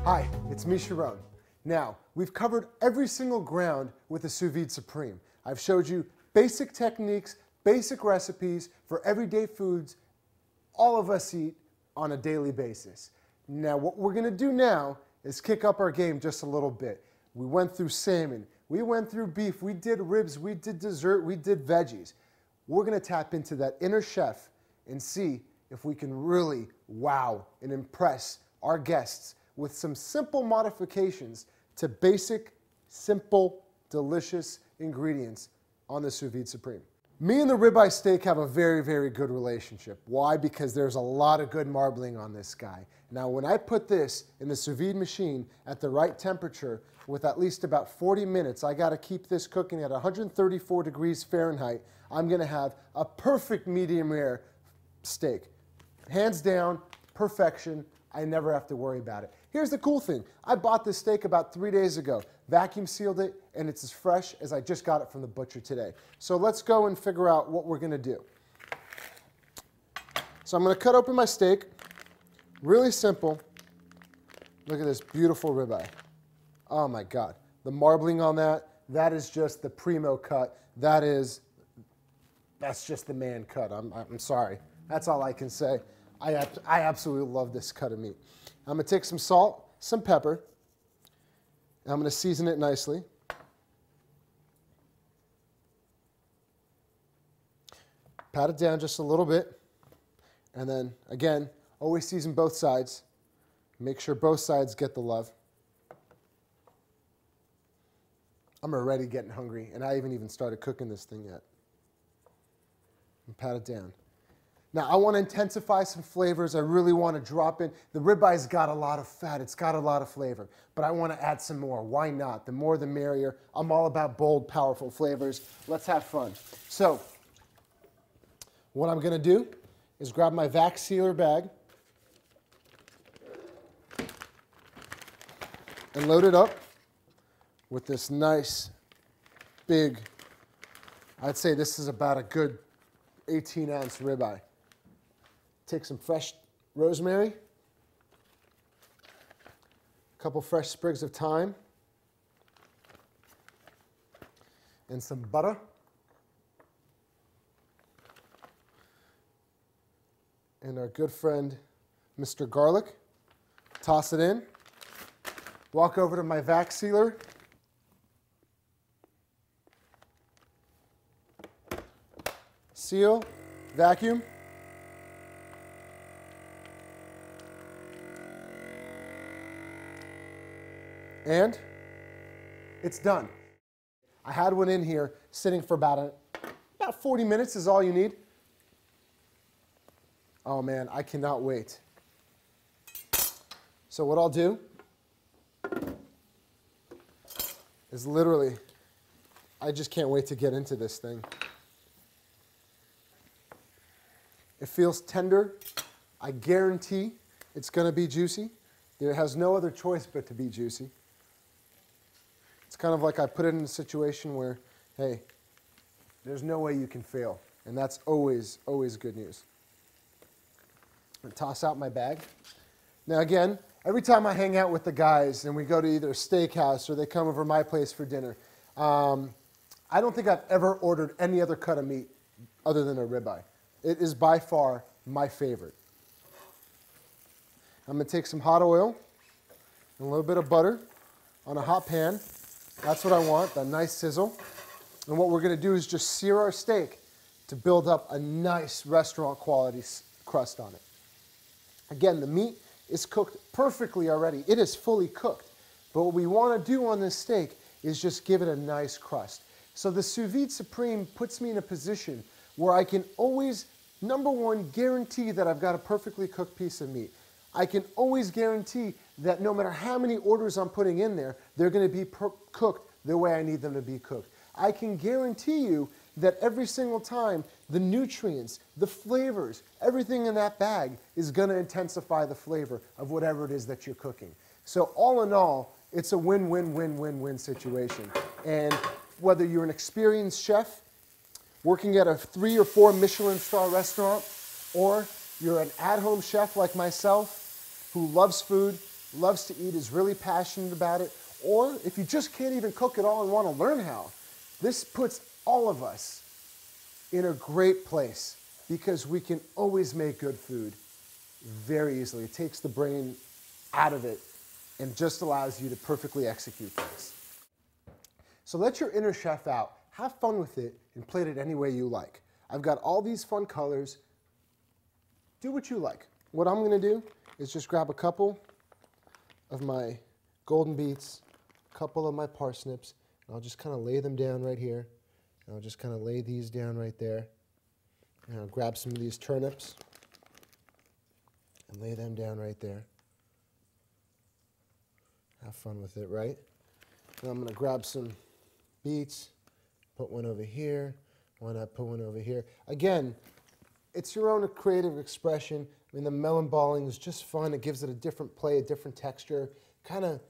Hi, it's me, Sharon. Now, we've covered every single ground with the SousVide Supreme. I've showed you basic techniques, basic recipes for everyday foods all of us eat on a daily basis. Now, what we're gonna do now is kick up our game just a little bit. We went through salmon, we went through beef, we did ribs, we did dessert, we did veggies. We're gonna tap into that inner chef and see if we can really wow and impress our guests with some simple modifications to basic, simple, delicious ingredients on the SousVide Supreme. Me and the ribeye steak have a very, very good relationship. Why? Because there's a lot of good marbling on this guy. Now, when I put this in the sous vide machine at the right temperature with at least about 40 minutes, I gotta keep this cooking at 134 degrees Fahrenheit. I'm gonna have a perfect medium rare steak. Hands down, perfection. I never have to worry about it. Here's the cool thing. I bought this steak about 3 days ago, vacuum sealed it, and it's as fresh as I just got it from the butcher today. So let's go and figure out what we're gonna do. So I'm gonna cut open my steak, really simple. Look at this beautiful ribeye. Oh my God, the marbling on that is just the primo cut. That's just the man cut. I'm sorry. That's all I can say. I absolutely love this cut of meat. I'm gonna take some salt, some pepper, and I'm gonna season it nicely. Pat it down just a little bit, and then again, always season both sides. Make sure both sides get the love. I'm already getting hungry, and I haven't even started cooking this thing yet. And pat it down. Now, I want to intensify some flavors. I really want to drop in. The ribeye's got a lot of fat. It's got a lot of flavor. But I want to add some more. Why not? The more, the merrier. I'm all about bold, powerful flavors. Let's have fun. So, what I'm going to do is grab my vac sealer bag and load it up with this nice, big, I'd say this is about a good 18-ounce ribeye. Take some fresh rosemary, a couple fresh sprigs of thyme, and some butter. And our good friend, Mr. Garlic. Toss it in. Walk over to my vac sealer. Seal, vacuum. And it's done. I had one in here sitting for about 40 minutes is all you need. Oh man, I cannot wait. So what I'll do is literally, I just can't wait to get into this thing. It feels tender. I guarantee it's gonna be juicy. There has no other choice but to be juicy. It's kind of like I put it in a situation where, hey, there's no way you can fail. And that's always, always good news. I'm gonna toss out my bag. Now again, every time I hang out with the guys and we go to either a steakhouse or they come over my place for dinner, I don't think I've ever ordered any other cut of meat other than a ribeye. It is by far my favorite. I'm gonna take some hot oil and a little bit of butter on a hot pan. That's what I want, that nice sizzle. And what we're gonna do is just sear our steak to build up a nice restaurant quality crust on it. Again, the meat is cooked perfectly already. It is fully cooked. But what we wanna do on this steak is just give it a nice crust. So the SousVide Supreme puts me in a position where I can always, number one, guarantee that I've got a perfectly cooked piece of meat. I can always guarantee that no matter how many orders I'm putting in there, they're gonna be cooked the way I need them to be cooked. I can guarantee you that every single time, the nutrients, the flavors, everything in that bag is gonna intensify the flavor of whatever it is that you're cooking. So all in all, it's a win-win-win-win-win situation. And whether you're an experienced chef, working at a 3 or 4 Michelin star restaurant, or you're an at-home chef like myself who loves food, loves to eat, is really passionate about it, or if you just can't even cook at all and want to learn how, this puts all of us in a great place because we can always make good food very easily. It takes the brain out of it and just allows you to perfectly execute things. So let your inner chef out, have fun with it, and plate it any way you like. I've got all these fun colors. Do what you like. What I'm gonna do is just grab a couple of my golden beets, a couple of my parsnips, and I'll just kind of lay them down right here. And I'll just kind of lay these down right there. And I'll grab some of these turnips and lay them down right there. Have fun with it, right? And I'm going to grab some beets, put one over here. Why not put one over here? Again, it's your own creative expression. I mean, the melon balling is just fun. It gives it a different play, a different texture. Kind of,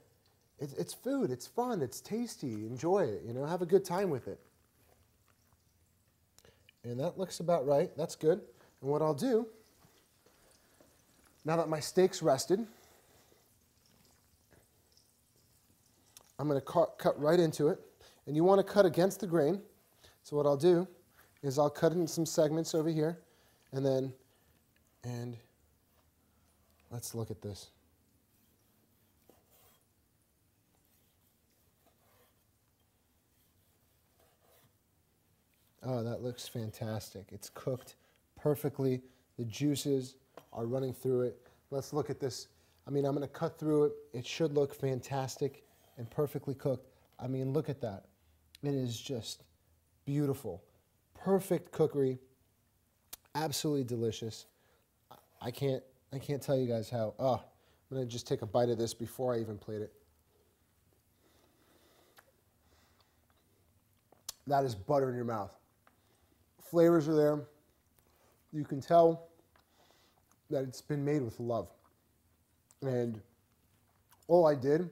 it's food. It's fun. It's tasty. Enjoy it. You know, have a good time with it. And that looks about right. That's good. And what I'll do, now that my steak's rested, I'm going to cut right into it. And you want to cut against the grain. So what I'll do is I'll cut in some segments over here. And let's look at this. Oh, that looks fantastic. It's cooked perfectly. The juices are running through it. Let's look at this. I mean, I'm going to cut through it. It should look fantastic and perfectly cooked. I mean, look at that. It is just beautiful. Perfect cookery. Absolutely delicious. I can't tell you guys how. Oh, I'm going to just take a bite of this before I even plate it. That is butter in your mouth. Flavors are there. You can tell that it's been made with love. And all I did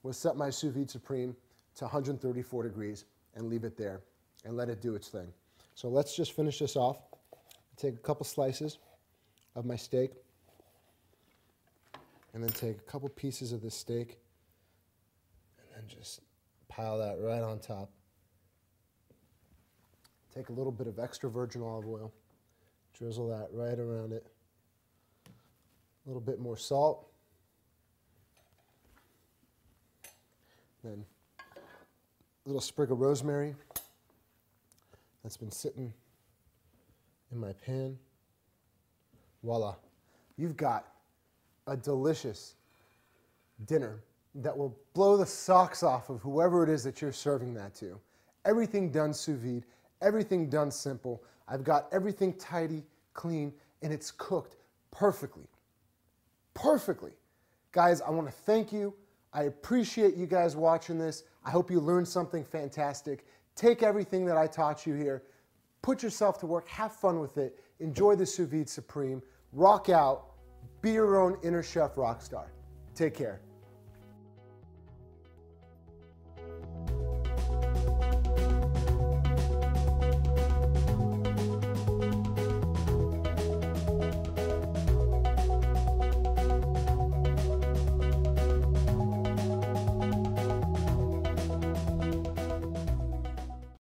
was set my SousVide Supreme to 134 degrees and leave it there and let it do its thing. So let's just finish this off. Take a couple slices of my steak and then take a couple pieces of this steak and then just pile that right on top. Take a little bit of extra virgin olive oil, drizzle that right around it. A little bit more salt. Then a little sprig of rosemary that's been sitting in my pan. Voila. You've got a delicious dinner that will blow the socks off of whoever it is that you're serving that to. Everything done sous vide. Everything done simple. I've got everything tidy, clean, and it's cooked perfectly. Perfectly. Guys, I want to thank you. I appreciate you guys watching this. I hope you learned something fantastic. Take everything that I taught you here. Put yourself to work. Have fun with it. Enjoy the SousVide Supreme. Rock out. Be your own inner chef rock star. Take care.